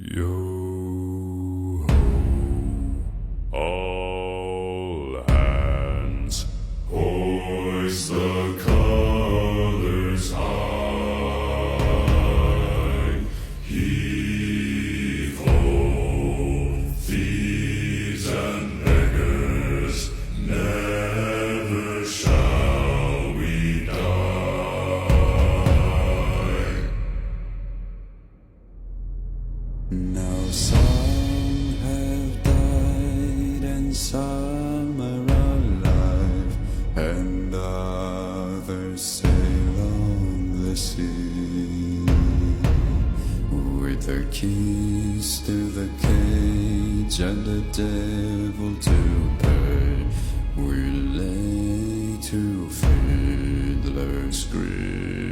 Yo ho, all hands, hoist the colors high. Heave ho, thieves and beggars, never shall we die. Now some have died and some are alive, and others sail on the sea. With the keys to the cage and the devil to pay, we lay to fiddler's grave.